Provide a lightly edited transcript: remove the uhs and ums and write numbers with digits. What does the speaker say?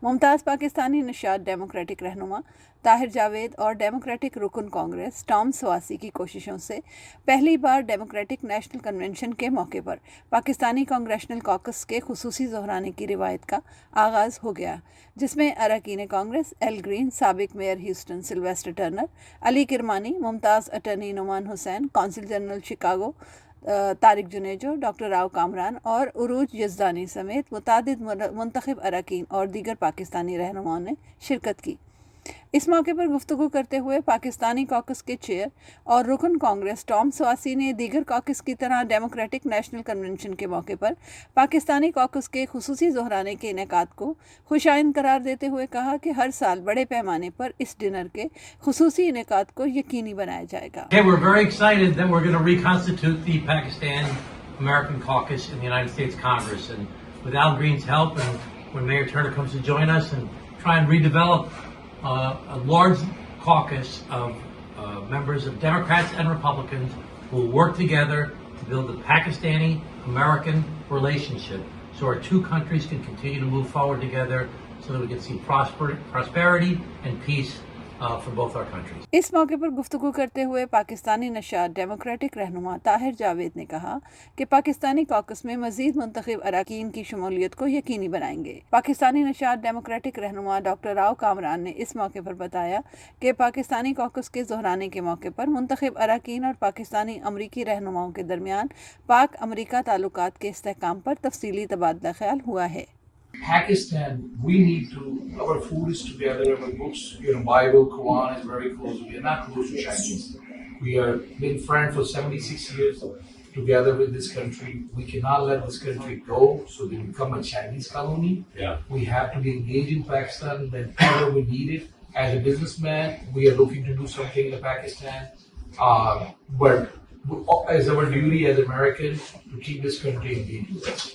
Mumtaz Pakistani नशाद democratic रहनुमा ताहिर जावेद और democratic रुकन कांग्रेस टॉम सवासी की कोशिशों से पहली बार डेमोक्रेटिक नेशनल कन्वेंशन के मौके पर पाकिस्तानी कांग्रेशनल कॉकस के खुसूसी दोहराने की रिवायत का आगाज़ हो गया, जिसमें अरकान कांग्रेस एल ग्रीन, साबिक mayor Houston Sylvester Turner, Ali Kirmani, Mumtaz attorney Numan Hussain, consul general Chicago Tariq Junejo, doctor Rao Kamran और उरूज यज़दानी समेत मुतादिद मुंतखब अरकान और दीगर पाकिस्तानी रहनुमाओं ने शिरकत की। इस मौके पर गुफ्तगू करते हुए पाकिस्तानी कॉकस के चेयर और रुकन कांग्रेस टॉम सवासी ने दीगर कॉकस की तरह डेमोक्रेटिक नेशनल कन्वेंशन के मौके पर पाकिस्तानी कॉकस के खुसूसी दोहराने के इनेकाद को खुशाइन करार देते हुए कहा कि हर साल बड़े पैमाने पर इस डिनर के खुसूसी इनेकाद को यकीनी बनाया जाएगा। We're very excited that we're going to reconstitute the Pakistan American Caucus in the United States Congress, and with Al Green's help, and when Mayor Turner comes to join us, and try and redevelop a large caucus of members of Democrats and Republicans who will work together to build a Pakistani-American relationship so our two countries can continue to move forward together so that we can see prosperity and peace for both our countries. इस मौके पर गुफ्तगू करते हुए Pakistani नशाद democratic रहनुमा ताहिर जावेद ने कहा कि पाकिस्तानी कॉकस में मजीद मुंतखब अरकान की शमूलियत को यकीनी बनाएंगे। पाकिस्तानी नशाद डेमोक्रेटिक रहनुमा डॉक्टर राव कामरान ने इस मौके पर बताया कि पाकिस्तानी कॉकस के दोहराने के मौके पर मुंतखब अरकान और पाकिस्तानी अमरीकी रहनुमाओं के दरमियान पाक अमरीका ताल्लुकात के इस्तेहकाम पर तफसीली तबादला ख्याल हुआ है। Pakistan, we need to, our food is together, our books, Bible, Quran is very close. We are not close to Chinese. We are been friends for 76 years together with this country. We cannot let this country go so they become a Chinese colony. Yeah. We have to be engaged in Pakistan whenever we need it. As a businessman, we are looking to do something in Pakistan. But as our duty as Americans to keep this country engaged with us.